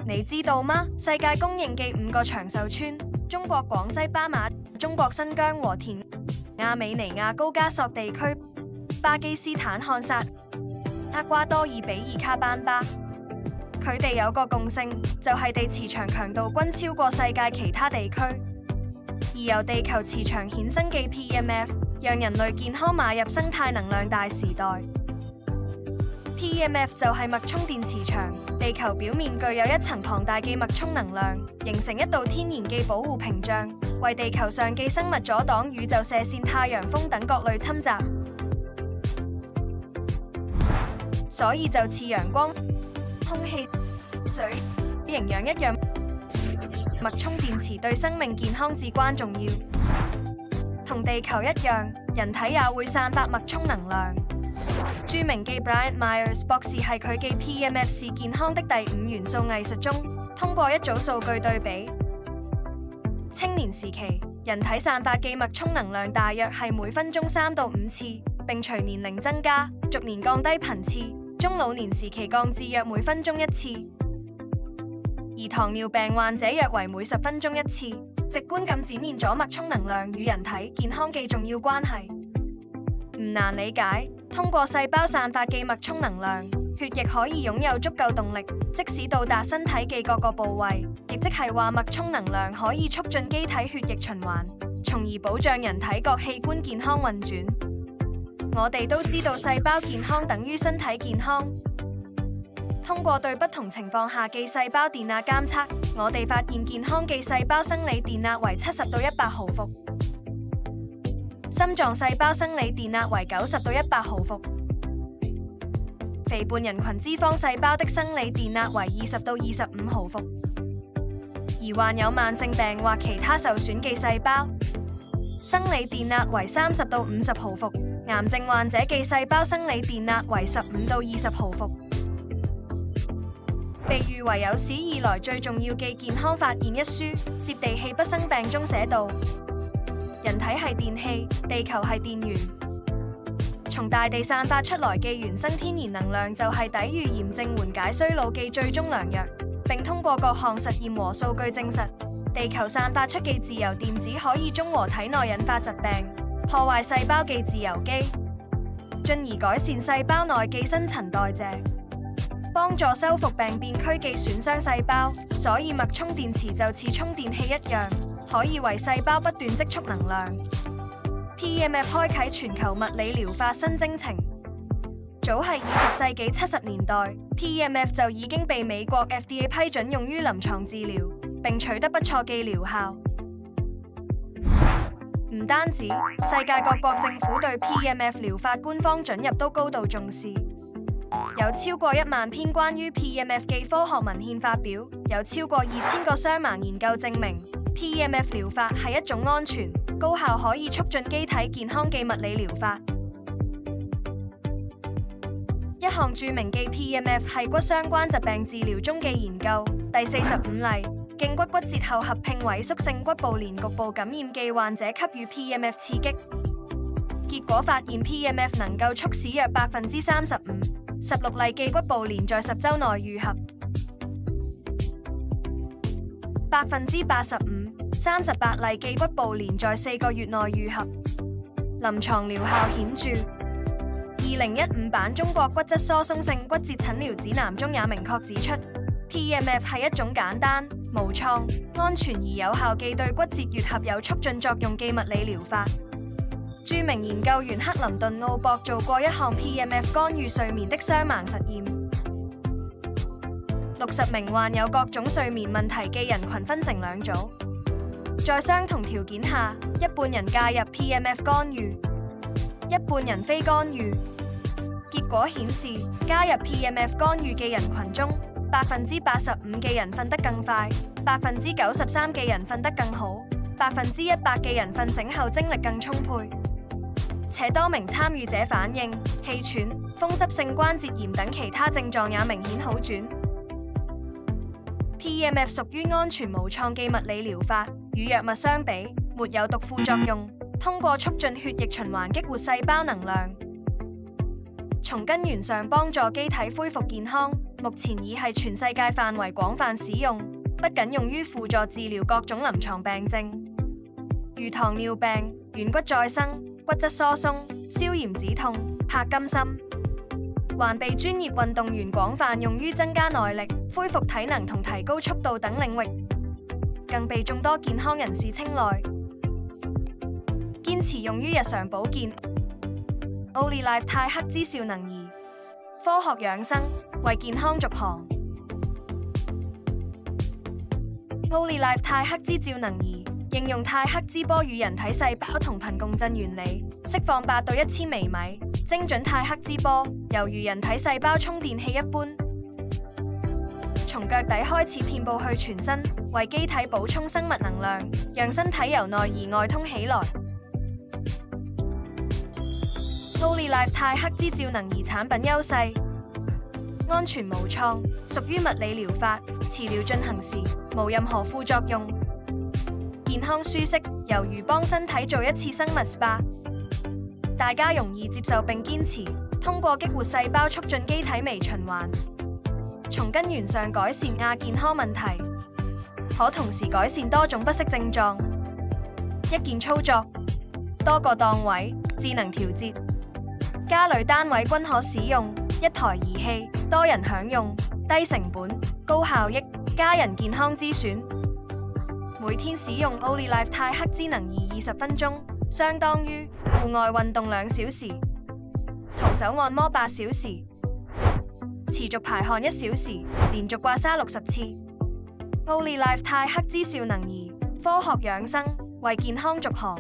你知道嗎？世界公認嘅5個長壽村：中國廣西巴馬、中國新疆和田亞美尼亞高加索地區、巴基斯坦漢薩、厄瓜多爾比爾卡班巴。佢哋有個共性，就係地磁場強度均超過世界其他地區。而由地球磁場衍生嘅 PMF， 讓人類健康邁入生態能量大時代。PMF 就係脈衝電磁場，地球表面具有一層龐大嘅脈衝能量，形成一道天然嘅保護屏障，為地球上嘅生物阻擋宇宙射線、太陽風等各類侵襲。所以就似陽光、空氣、水、營養一樣，脈衝電磁對生命健康至關重要。同地球一樣，人體也會散發脈衝能量。著名嘅 Brian Myers 博士係佢嘅 PMF 是健康的第5元素藝術中，通過一組數據對比，青年時期人體散發嘅脈衝能量大約係每分鐘3到5次，並隨年齡增加，逐年降低頻次，中老年時期降至約每分鐘1次，而糖尿病患者約為每10分鐘1次，直觀咁展現咗脈衝能量與人體健康嘅重要關係。唔難理解，通過細胞散發嘅脈衝能量，血液可以擁有足夠動力，即使到達身體嘅各個部位，亦即係話脈衝能量可以促進機體血液循環，從而保障人體各器官健康運轉。我哋都知道細胞健康等於身體健康。通過對不同情況下嘅細胞電壓監測，我哋發現健康嘅細胞生理電壓為70到100毫伏。心臟細胞生理電壓為90到100毫伏，肥胖人群脂肪細胞的生理電壓為20到25毫伏，而患有慢性病或其他受損嘅細胞，生理電壓為30到50毫伏，癌症患者嘅細胞生理電壓為15到20毫伏。被譽為有史以來最重要嘅健康發現一書《接地氣不生病》中寫道：人體係電器，地球係電源。從大地散發出來嘅原生天然能量就係抵禦炎症、緩解衰老嘅最終良藥，並通過各項實驗和數據證實，地球散發出嘅自由電子可以中和體內引發疾病、破壞細胞嘅自由基，進而改善細胞內嘅新陳代謝，幫助修復病變區嘅損傷細胞。所以脈衝電磁就似充電器一樣，可以為細胞不斷積蓄能量。PMF 開啟全球物理療法新征程。早喺20世紀70年代 ，PMF 就已經被美國 FDA 批准用於臨床治療，並取得不錯嘅療效。唔單止，世界各國政府對 PMF 療法官方准入都高度重視。有超過1萬篇關於 PMF 嘅科學文獻發表，有超過2000個雙盲研究證明 PMF 療法係一種安全、高效可以促進機體健康嘅物理療法。一項著名嘅 PMF 係骨相關疾病治療中嘅研究，第45例，頸骨骨折後合併萎縮性骨部連局部感染嘅患者給予 PMF 刺激，結果發現 PMF 能夠促使約35%、16例嘅骨部連在10週內愈合，85%、38例嘅骨部連在4個月內愈合，臨床療效顯著。2015版中國骨質疏鬆性骨折診療指南中也明確指出 ，PMF 係一種簡單、無創、安全而有效嘅對骨折愈合有促進作用嘅物理療法。著名研究員克林頓奧博做過一項 PMF 干預睡眠的雙盲實驗，60名患有各種睡眠問題嘅人群分成2組，在相同條件下，一半人介入 PMF 干預，一半人非干預。結果顯示，加入 PMF 干預嘅人群中，85%嘅人瞓得更快，93%嘅人瞓得更好，100%嘅人瞓醒後精力更充沛。且多名參與者反映氣喘、風濕性關節炎等其他症狀也明顯好轉。PMF 屬於安全無創嘅物理療法，與藥物相比，沒有毒副作用，通過促進血液循環激活細胞能量，從根源上幫助機體恢復健康。目前已係全世界範圍廣泛使用，不僅用於輔助治療各種臨床病症，如糖尿病、軟骨再生、骨質疏鬆、消炎止痛、帕金森，還被專業運動員廣泛用於增加耐力、恢復體能同提高速度等領域，更被眾多健康人士青睞。堅持用於日常保健。OliLife 泰克之兆能儀，科學養生，為健康續航。OliLife 泰克之兆能儀應用泰克之波與人體細胞同頻共振原理，釋放8到1000微米精準泰克之波，猶如人體細胞充電器一般，從腳底開始遍布去全身，為機體補充生物能量，讓身體由內而外通起來。OliLife 泰克之兆能儀產品優勢：安全無創，屬於物理療法，治療進行時無任何副作用，健康舒適，猶如幫身體做一次生物 SPA。大家容易接受並堅持，通過激活細胞促進機體微循環，從根源上改善亞健康問題，可同時改善多種不適症狀。一鍵操作，多個檔位，智能調節。家裏單位均可使用，一台儀器，多人享用，低成本、高效益，家人健康之選。每天使用 OliLife 泰克之能儀20分鐘，相當於戶外運動2小時，徒手按摩8小時，持續排汗1小時，連續刮痧60次。OliLife 泰克之兆能儀，科學養生，為健康續航。